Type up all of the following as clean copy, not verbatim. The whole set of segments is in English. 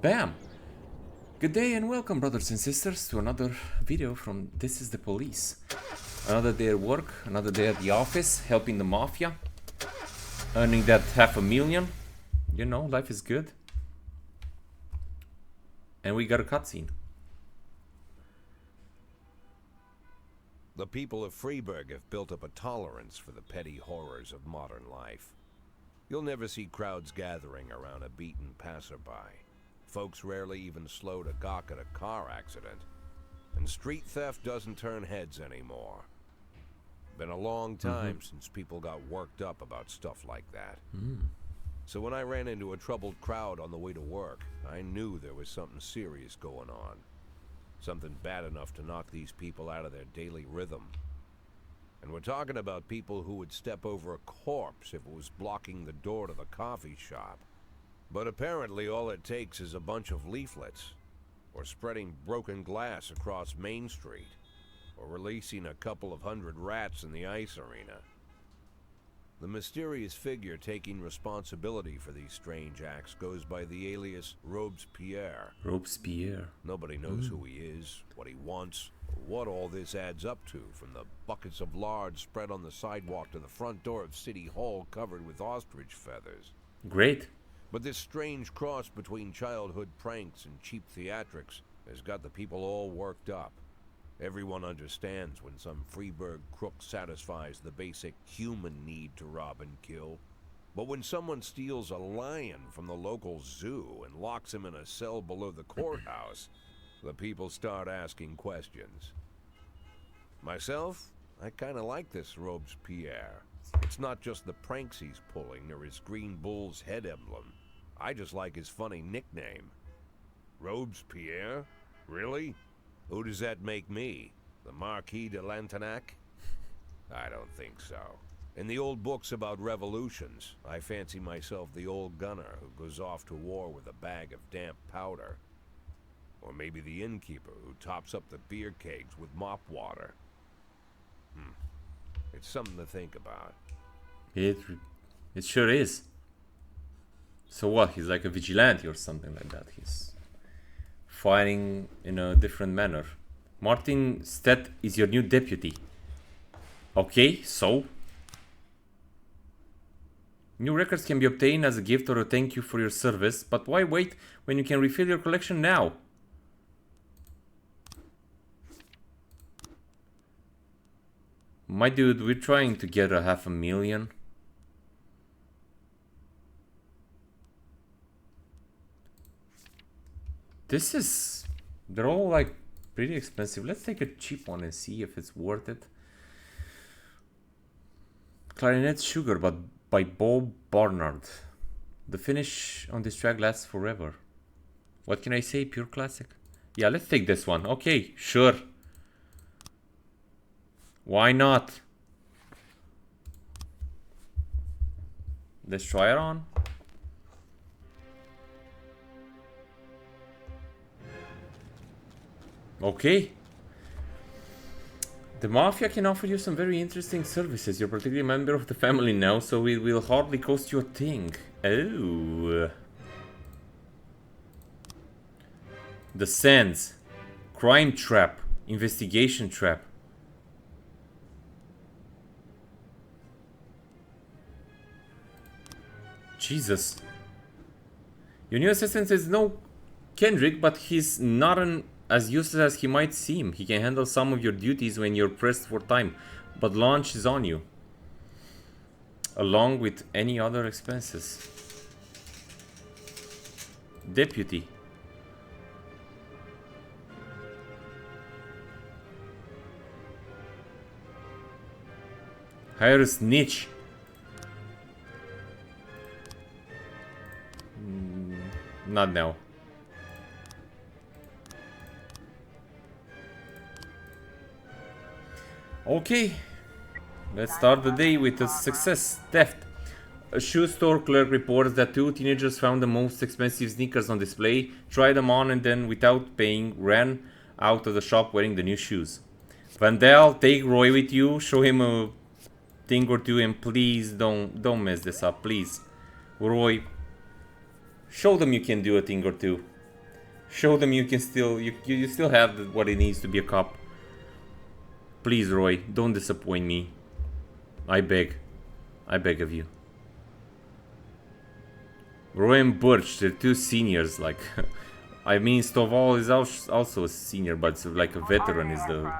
Bam! Good day and welcome, brothers and sisters, to another video from This is the Police. Another day at work, another day at the office, helping the mafia, earning that $500,000. You know, life is good. And we got a cutscene. The people of Freeburg have built up a tolerance for the petty horrors of modern life. You'll never see crowds gathering around a beaten passerby. Folks rarely even slow to gawk at a car accident. And street theft doesn't turn heads anymore. Been a long time since people got worked up about stuff like that. So when I ran into a troubled crowd on the way to work, I knew there was something serious going on. Something bad enough to knock these people out of their daily rhythm. And we're talking about people who would step over a corpse if it was blocking the door to the coffee shop. But apparently all it takes is a bunch of leaflets, or spreading broken glass across Main Street, or releasing a couple of hundred rats in the ice arena. The mysterious figure taking responsibility for these strange acts goes by the alias Robespierre. Robespierre. Nobody knows who he is, what he wants, or what all this adds up to, from the buckets of lard spread on the sidewalk to the front door of City Hall covered with ostrich feathers. Great. But this strange cross between childhood pranks and cheap theatrics has got the people all worked up. Everyone understands when some Freeburg crook satisfies the basic human need to rob and kill. But when someone steals a lion from the local zoo and locks him in a cell below the courthouse, the people start asking questions. Myself, I kinda like this Robespierre. It's not just the pranks he's pulling or his green bull's head emblem. I just like his funny nickname. Robespierre? Really? Who does that make me? The Marquis de Lantenac? I don't think so. In the old books about revolutions, I fancy myself the old gunner who goes off to war with a bag of damp powder. Or maybe the innkeeper who tops up the beer kegs with mop water. It's something to think about. It sure is. So what? He's like a vigilante or something like that. He's fighting in a different manner. Martin Stedt is your new deputy. Okay, so? New records can be obtained as a gift or a thank you for your service, but why wait when you can refill your collection now? My dude, we're trying to get a $500,000. They're all like pretty expensive. Let's take a cheap one and see if it's worth it. Clarinet Sugar by Bob Barnard. The finish on this track lasts forever. What can I say? Pure classic. Yeah, let's take this one. Okay, sure. Why not? Let's try it on. Okay. The Mafia can offer you some very interesting services. You're particularly a member of the family now, so it will hardly cost you a thing. Oh. The Sands. Crime Trap. Investigation Trap. Jesus. Your new assistant is no Kendrick, but he's not as useless as he might seem. He can handle some of your duties when you're pressed for time, but launch is on you, along with any other expenses. Deputy. Hire a snitch. Not now. Okay, let's start the day with a success. Theft. A shoe store clerk reports that two teenagers found the most expensive sneakers on display, tried them on, and then, without paying, ran out of the shop wearing the new shoes. Vandal, take Roy with you, show him a thing or two, and please don't mess this up, please. Roy, show them you can do a thing or two. Show them you can still you still have what it needs to be a cop. Please, Roy, don't disappoint me. I beg of you. Roy and Butch, they're two seniors. Like, I mean, Stovall is also a senior, but it's like a veteran is the.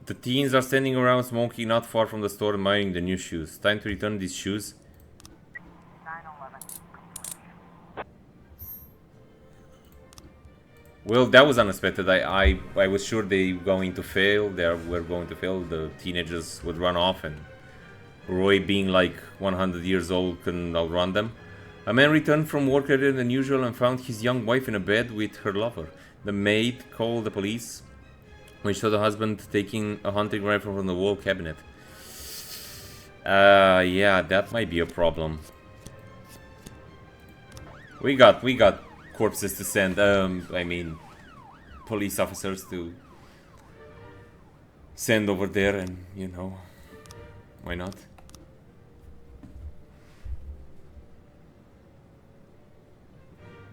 The teens are standing around smoking not far from the store, admiring the new shoes. Time to return these shoes. Well, that was unexpected. I was sure they were going to fail. They were going to fail. The teenagers would run off, and Roy, being like 100 years old, couldn't outrun them. A man returned from work earlier than usual and found his young wife in a bed with her lover. The maid called the police when she saw the husband taking a hunting rifle from the wall cabinet. Yeah, that might be a problem. We got corpses to send, I mean, police officers to send over there, and, you know, why not?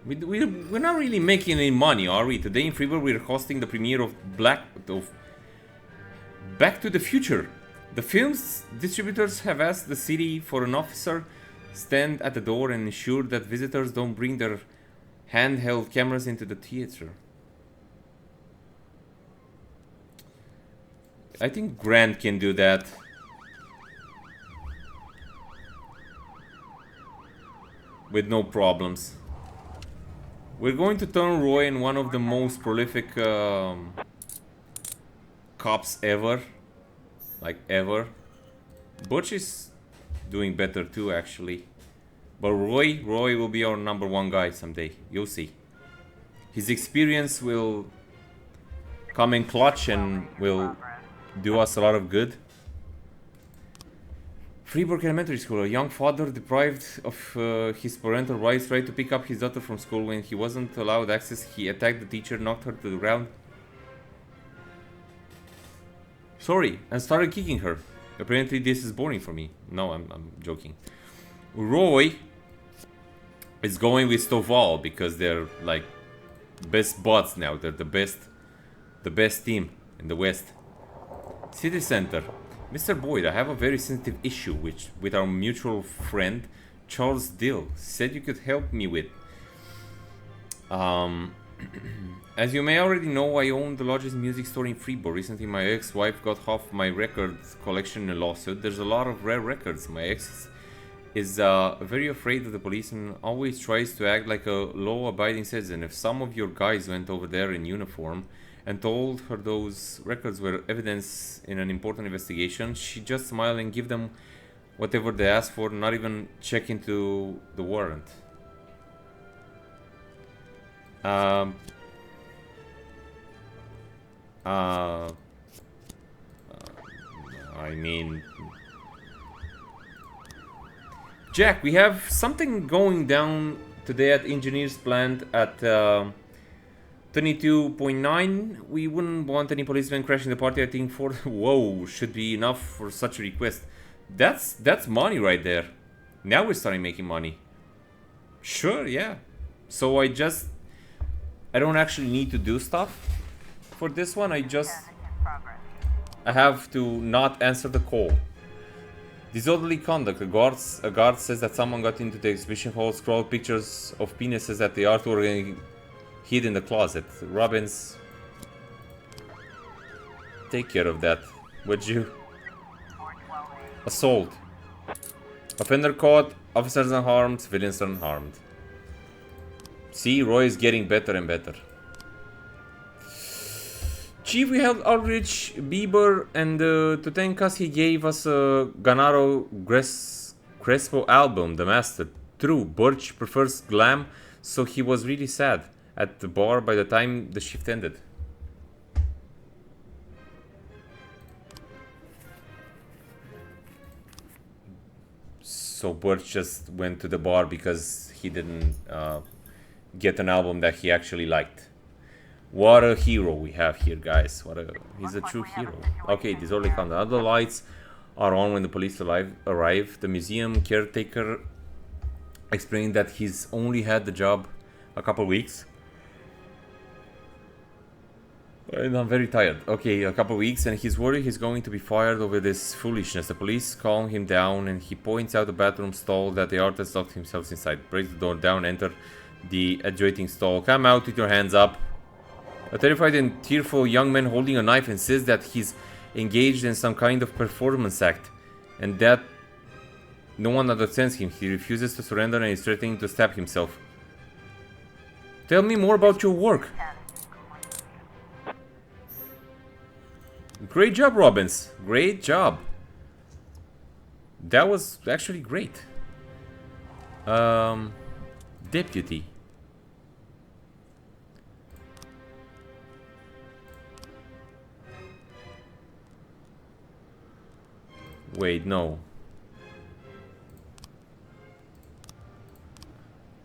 We're not really making any money, are we? Today in Freeburg we're hosting the premiere of Back to the Future. The film's distributors have asked the city for an officer stand at the door and ensure that visitors don't bring their handheld cameras into the theater. I think Grant can do that. With no problems. We're going to turn Roy in one of the most prolific cops ever. Like, ever. Butch is doing better too, actually. But Roy will be our #1 guy someday. You'll see. His experience will come in clutch and will do us a lot of good. Freeburg Elementary School. A young father deprived of his parental rights tried to pick up his daughter from school. When he wasn't allowed access, he attacked the teacher, knocked her to the ground. Sorry, and started kicking her. Apparently this is boring for me. No, I'm joking. Roy is going with Stovall because they're like best buds now. They're the best team in the West. City Center. Mr. Boyd, I have a very sensitive issue with our mutual friend Charles Dill. Said you could help me with. As you may already know, I own the largest music store in Freeburg. Recently, my ex-wife got half my record collection in a lawsuit. There's a lot of rare records. My ex is very afraid of the police and always tries to act like a law-abiding citizen. If some of your guys went over there in uniform and told her those records were evidence in an important investigation, she'd just smile and give them whatever they asked for, not even check into the warrant. I mean... Jack, we have something going down today at Engineers Plant at 22.9. We wouldn't want any policemen crashing the party. I think 4 whoa should be enough for such a request. That's money right there. Now we're starting making money. Sure, yeah. So I don't actually need to do stuff for this one. I have to not answer the call. Disorderly conduct. A guard says that someone got into the exhibition hall, scrawled pictures of penises at the artwork and hid in the closet. Robbins, take care of that, would you? Assault. Offender caught, officers unharmed, civilians unharmed. See, Roy is getting better and better. Chief, we held outreach Bieber, and to thank us he gave us a Ganaro Crespo album, The Master. True, Birch prefers glam, so he was really sad at the bar by the time the shift ended. So Birch just went to the bar because he didn't get an album that he actually liked. What a hero we have here, guys. He's a true hero. Okay, disorderly conduct. Other lights are on when the police arrive. The museum caretaker explained that he's only had the job a couple weeks. And I'm very tired. Okay, a couple weeks, and he's worried he's going to be fired over this foolishness. The police calm him down, and he points out the bathroom stall that the artist locked himself inside. Breaks the door down, enter the adjoining stall. Come out with your hands up. A terrified and tearful young man holding a knife insists that he's engaged in some kind of performance act, and that no one understands him. He refuses to surrender and is threatening to stab himself. Tell me more about your work. Great job, Robbins. Great job. That was actually great. Deputy. Wait, no.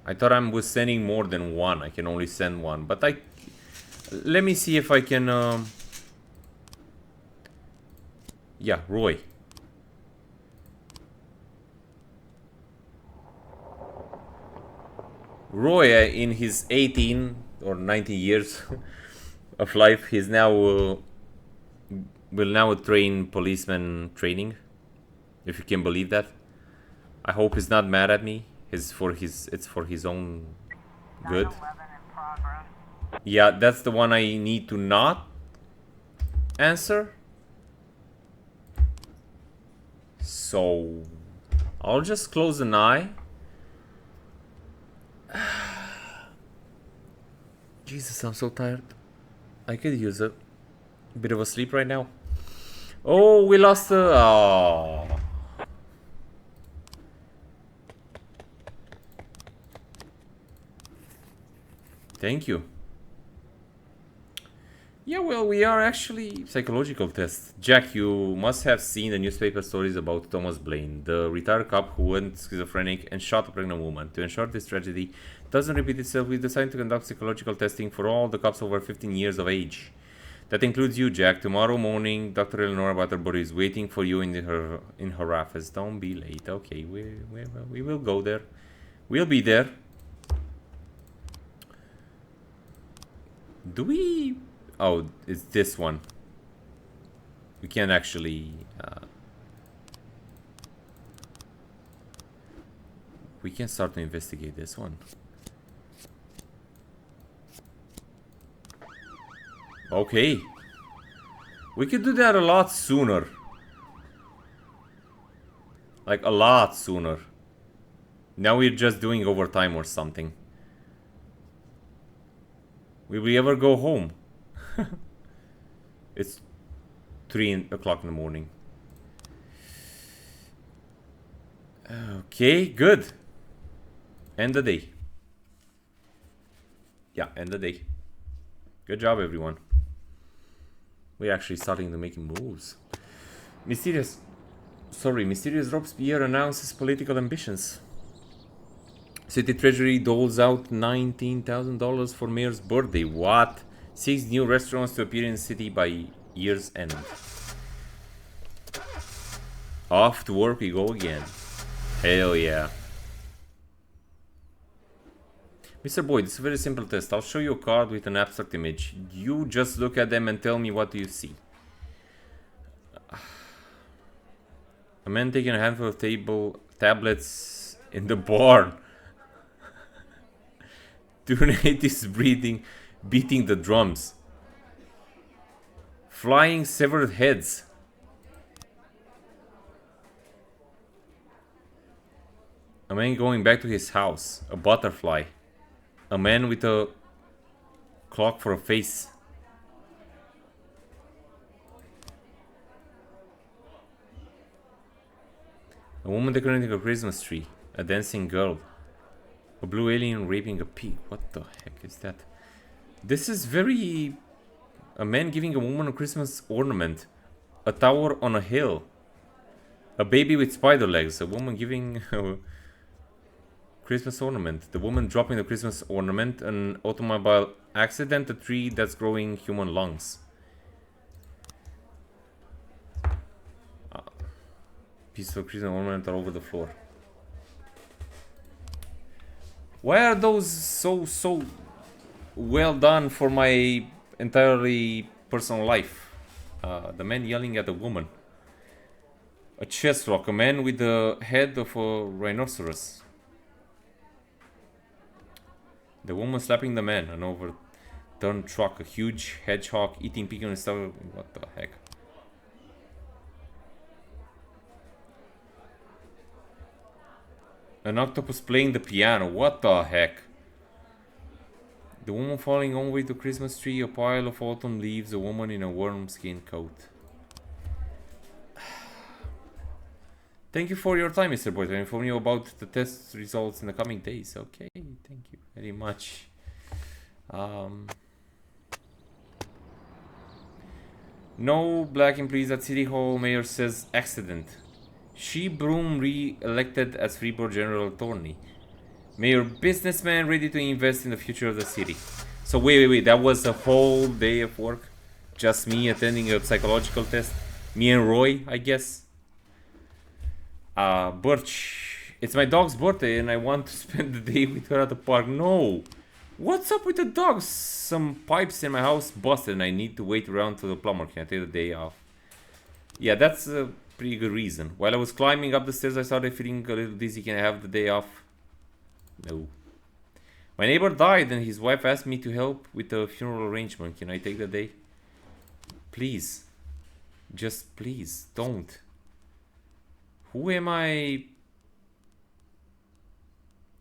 I thought I was sending more than one. I can only send one, but let me see if I can. Yeah, Roy. Roy, in his 18 or 19 years of life, he's now will now train policeman training, if you can believe that. I hope he's not mad at me. It's for his own good. Yeah, that's the one I need to not answer. So I'll just close an eye. Jesus, I'm so tired. I could use a bit of a sleep right now. Oh, we lost the... Oh. Thank you. Yeah, well, we are actually psychological tests. Jack, you must have seen the newspaper stories about Thomas Blaine, the retired cop who went schizophrenic and shot a pregnant woman. To ensure this tragedy doesn't repeat itself, we decided to conduct psychological testing for all the cops over 15 years of age. That includes you, Jack. Tomorrow morning, Dr. Eleanor Butterbury is waiting for you in her office. Don't be late. Okay, we will go there. We'll be there. Do we... Oh, it's this one. We can actually... we can start to investigate this one. Okay. We could do that a lot sooner. Like, a lot sooner. Now we're just doing overtime or something. Will we ever go home? It's 3 o'clock in the morning. Okay, good. End the day. Yeah, end the day. Good job, everyone. We're actually starting to make moves. Mysterious Robespierre announces political ambitions. City Treasury doles out $19,000 for mayor's birthday. What? 6 new restaurants to appear in the city by year's end. Off to work we go again. Hell yeah. Mr. Boyd, it's a very simple test. I'll show you a card with an abstract image. You just look at them and tell me what do you see. A man taking a handful of tablets in the barn. 2 natives beating the drums. Flying severed heads. A man going back to his house. A butterfly. A man with a clock for a face. A woman decorating a Christmas tree. A dancing girl. A blue alien raping a pig. What the heck is that? This is very... A man giving a woman a Christmas ornament. A tower on a hill. A baby with spider legs. A woman giving a Christmas ornament. The woman dropping the Christmas ornament. An automobile accident. A tree that's growing human lungs. Pieces of Christmas ornament all over the floor. Why are those so well done for my entirely personal life? The man yelling at a woman. A chest rock, a man with the head of a rhinoceros. The woman slapping the man, an overturned truck, a huge hedgehog eating pecan and stuff. What the heck? An octopus playing the piano. What the heck? The woman falling over the Christmas tree, a pile of autumn leaves, a woman in a warm skin coat. Thank you for your time, Mr. Boyd. I inform you about the test results in the coming days. Okay, thank you very much. No black employees at City Hall. Mayor says accident. She Broom re-elected as Freeport General Attorney. Mayor businessman ready to invest in the future of the city. So wait. That was a whole day of work? Just me attending a psychological test? Me and Roy, I guess? Birch. It's my dog's birthday and I want to spend the day with her at the park. No! What's up with the dogs? Some pipes in my house busted and I need to wait around till the plumber. Can I take the day off? Yeah, that's a pretty good reason. While I was climbing up the stairs, I started feeling a little dizzy. Can I have the day off? No. My neighbor died and his wife asked me to help with the funeral arrangement. Can I take the day? Please. Just please, don't. Who am I?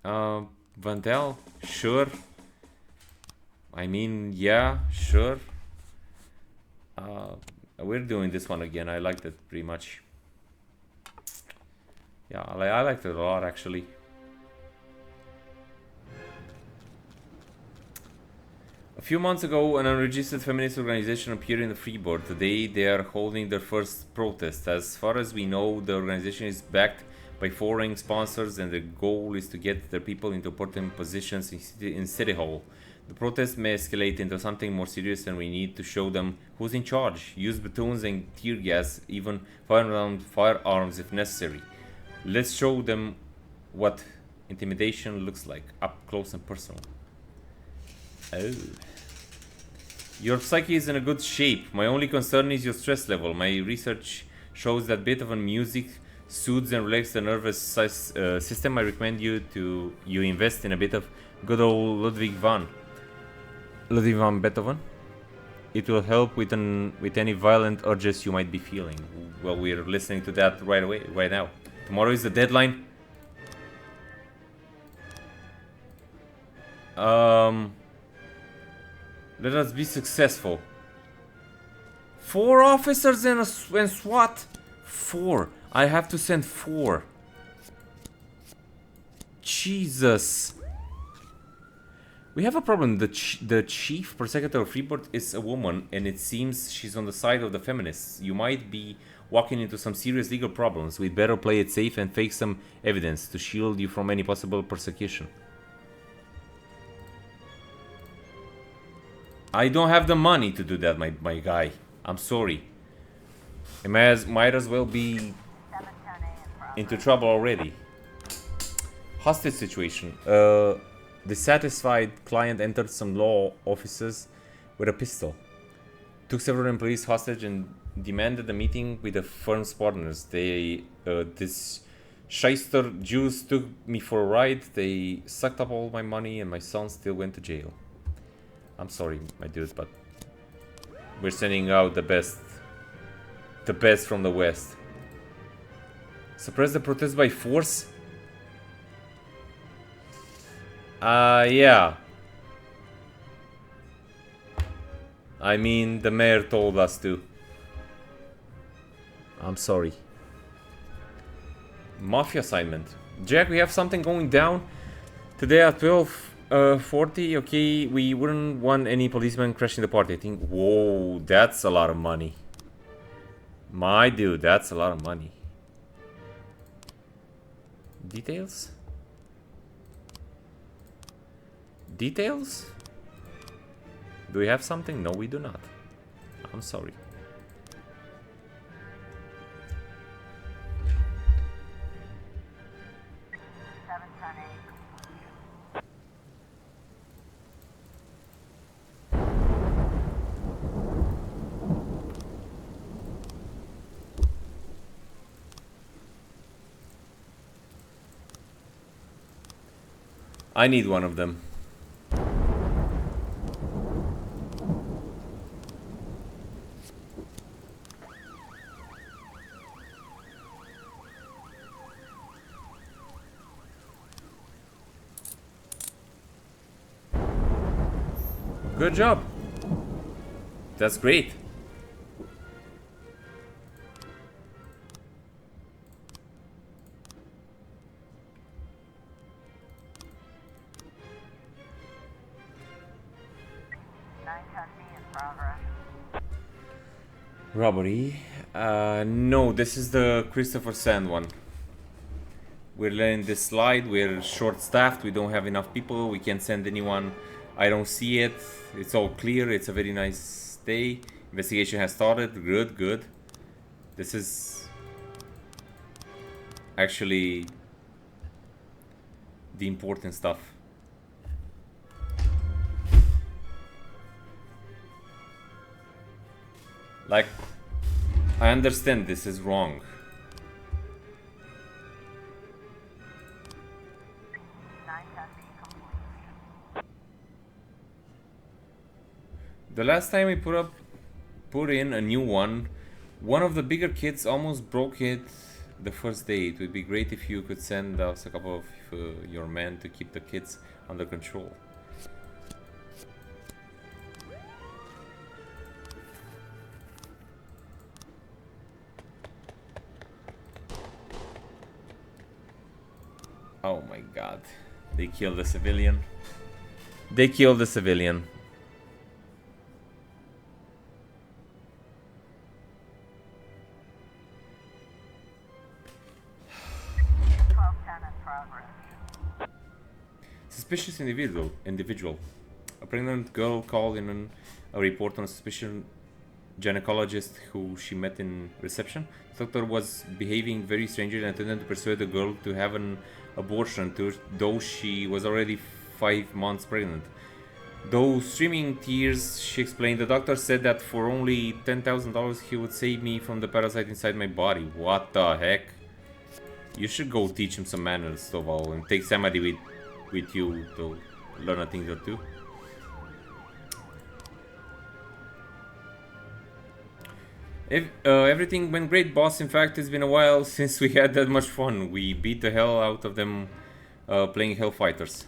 Vandal? Sure. I mean, yeah, sure. We're doing this one again. I liked it pretty much. Yeah, I liked it a lot actually. A few months ago, an unregistered feminist organization appeared in the Freeport. Today, they are holding their first protest. As far as we know, the organization is backed by foreign sponsors and the goal is to get their people into important positions in City Hall. The protest may escalate into something more serious and we need to show them who's in charge. Use batons and tear gas, even firearms if necessary. Let's show them what intimidation looks like, up close and personal. Oh. Your psyche is in a good shape. My only concern is your stress level. My research shows that Beethoven music soothes and relaxes the nervous system. I recommend you invest in a bit of good old Ludwig van Beethoven. It will help with any violent urges you might be feeling. Well, we're listening to that right now. Tomorrow is the deadline. Let us be successful. 4 officers and SWAT. 4. I have to send 4. Jesus. We have a problem. The chief prosecutor of Freeport is a woman, and it seems she's on the side of the feminists. You might be walking into some serious legal problems. We'd better play it safe and fake some evidence to shield you from any possible persecution. I don't have the money to do that, my guy. I'm sorry. I might as well be into trouble already. Hostage situation. Dissatisfied client entered some law offices with a pistol. Took several employees hostage and demanded a meeting with the firm's partners. This shyster Jews took me for a ride. They sucked up all my money and my son still went to jail. I'm sorry, my dude, but we're sending out the best from the West. Suppress the protest by force? Yeah. I mean, the mayor told us to. I'm sorry. Mafia assignment. Jack, we have something going down today at 12:40. Okay, we wouldn't want any policemen crashing the party. I think. Whoa, that's a lot of money. My dude, that's a lot of money. Details? Details? Do we have something? No, we do not. I'm sorry. I need one of them. Good job. That's great. Robbery. No, this is the Christopher Sand one. We're letting this slide. We're short-staffed. We don't have enough people. We can't send anyone. I don't see it. It's all clear. It's a very nice day. Investigation has started. Good, good. This is actually the important stuff. Like, I understand this is wrong. The last time we put in a new one of the bigger kids almost broke it the first day. It would be great if you could send us a couple of your men to keep the kids under control. Oh my god. They killed a civilian. They killed a civilian. Suspicious individual. A pregnant girl called in a report on a suspicious gynecologist who she met in reception. The doctor was behaving very strangely and attempted to persuade the girl to have an abortion, though she was already 5 months pregnant. Though streaming tears, she explained, the doctor said that for only $10,000 he would save me from the parasite inside my body. What the heck? You should go teach him some manners, Toval, and take somebody with you to learn a thing or two. Everything went great, boss. In fact, it's been a while since we had that much fun. We beat the hell out of them playing Hellfighters.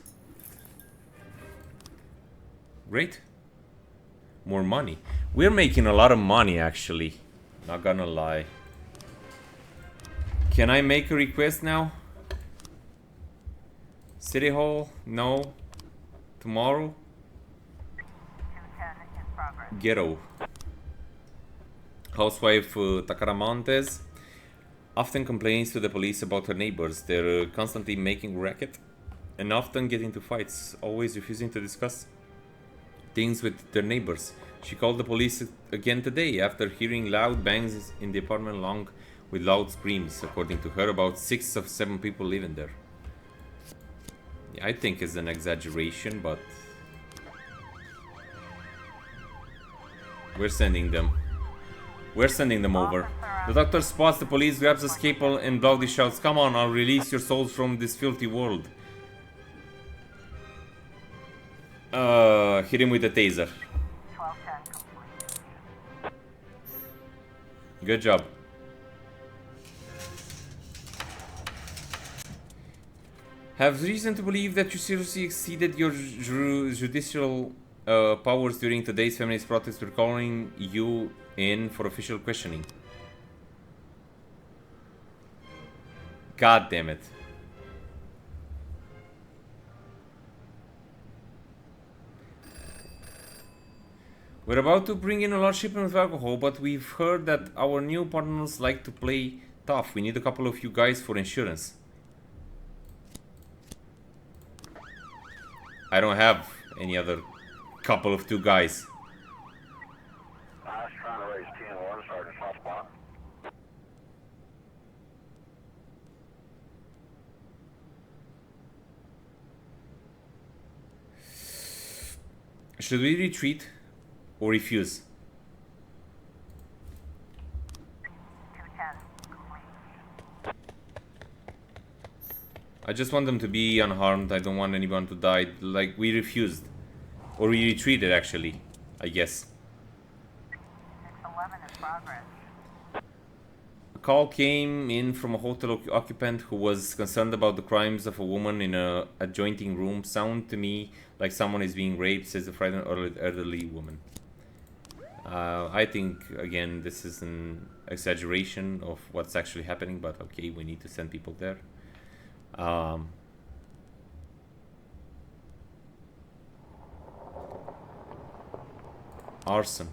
Great. More money. We're making a lot of money, actually. Not gonna lie. Can I make a request now? City Hall? No. Tomorrow? Ghetto. Housewife Takara Montes often complains to the police about her neighbors. They're constantly making racket and often get into fights, always refusing to discuss things with their neighbors. She called the police again today after hearing loud bangs in the apartment along with loud screams. According to her, about 6 of 7 people living there. Yeah, I think it's an exaggeration, but we're sending them. We're sending them over. The doctor spots the police, grabs a scalpel, and loudly shouts, "Come on, I'll release your souls from this filthy world." Hit him with a taser. Good job. Have reason to believe that you seriously exceeded your judicial powers during today's feminist protest. We're calling you in for official questioning. God damn it. We're about to bring in a large shipment of alcohol, but we've heard that our new partners like to play tough. We need a couple of you guys for insurance. I don't have any other couple of 2 guys. I was trying to raise 10-1, Sergeant Softball. Should we retreat or refuse? I just want them to be unharmed. I don't want anyone to die. Like, we refused. Or we retreated, actually. I guess. 611 in progress. A call came in from a hotel occupant who was concerned about the crimes of a woman in a adjoining room. Sound to me like someone is being raped, says a frightened elderly woman. I think, again, this is an exaggeration of what's actually happening, but okay, we need to send people there. Arson.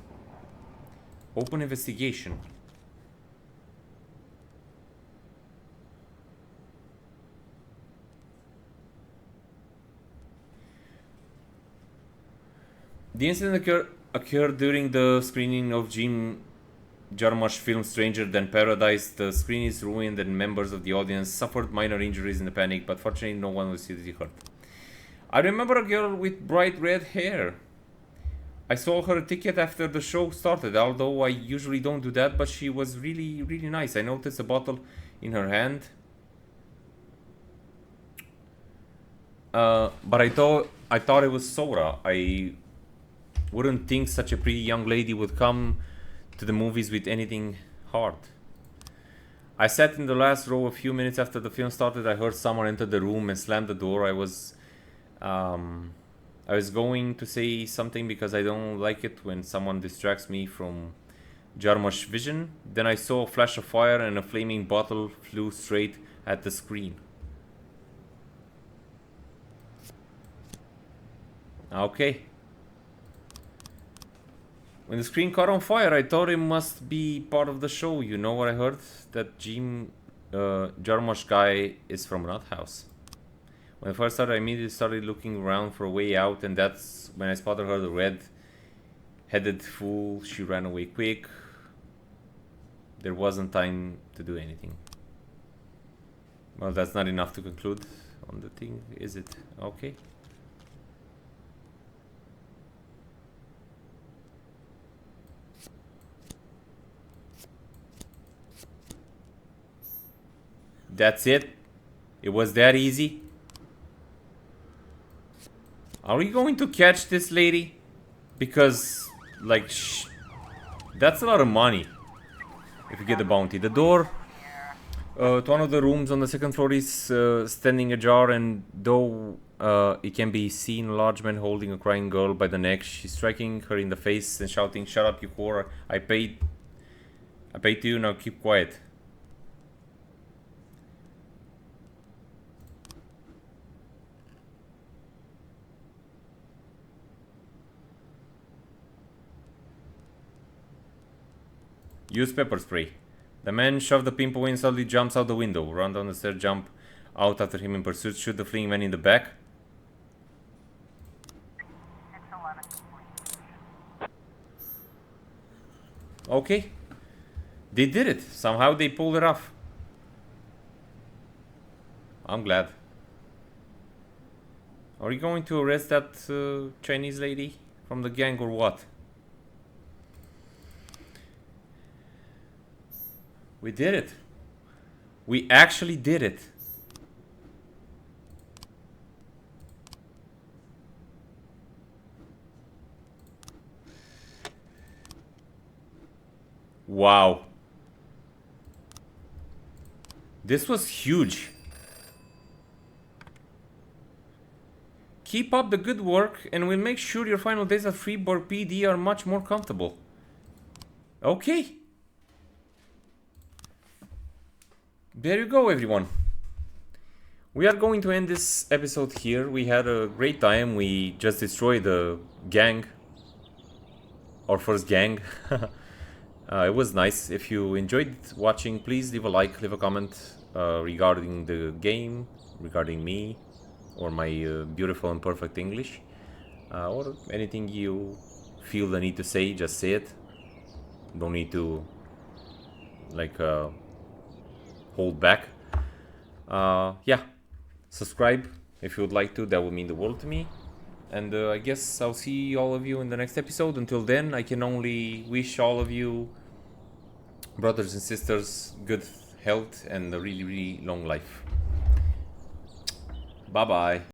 Open investigation. The incident occurred during the screening of Jim Jarmusch film Stranger Than Paradise. The screen is ruined and members of the audience suffered minor injuries in the panic, but fortunately no one was seriously hurt. I remember a girl with bright red hair. I sold her a ticket after the show started, although I usually don't do that, but she was really, really nice. I noticed a bottle in her hand. But I thought it was soda. I wouldn't think such a pretty young lady would come to the movies with anything hard. I sat in the last row a few minutes after the film started. I heard someone enter the room and slam the door. I was going to say something because I don't like it when someone distracts me from Jarmusch's vision. Then I saw a flash of fire and a flaming bottle flew straight at the screen. Okay. When the screen caught on fire, I thought it must be part of the show. You know what I heard? That Jim Jarmusch guy is from Nut House. When I first started, I immediately started looking around for a way out, and that's when I spotted her, the red-headed fool. She ran away quick. There wasn't time to do anything. Well, that's not enough to conclude on the thing, is it? Okay. That's it? It was that easy? Are we going to catch this lady? Because, like, that's a lot of money if you get the bounty. The door to one of the rooms on the second floor is standing ajar, and though it can be seen a large man holding a crying girl by the neck, she's striking her in the face and shouting, "Shut up, you whore. I paid to you, now keep quiet." Use pepper spray. The man shoved the pimp away and suddenly jumps out the window. Run down the stairs, jump out after him in pursuit. Shoot the fleeing man in the back. 611 complete. Okay. They did it. Somehow they pulled it off. I'm glad. Are you going to arrest that Chinese lady from the gang or what? We did it. We actually did it. Wow. This was huge. Keep up the good work and we'll make sure your final days at Freeburg PD are much more comfortable. Okay. There you go, everyone. We are going to end this episode here. We had a great time. We just destroyed the gang. Our first gang. It was nice. If you enjoyed watching, please leave a like, leave a comment regarding the game, regarding me, or my beautiful and perfect English. Or anything you feel the need to say, just say it. Don't need to, like, hold back. Yeah, subscribe if you would like to. That would mean the world to me. And I guess I'll see all of you in the next episode. Until then, I can only wish all of you, brothers and sisters, good health and a really, really long life. Bye bye.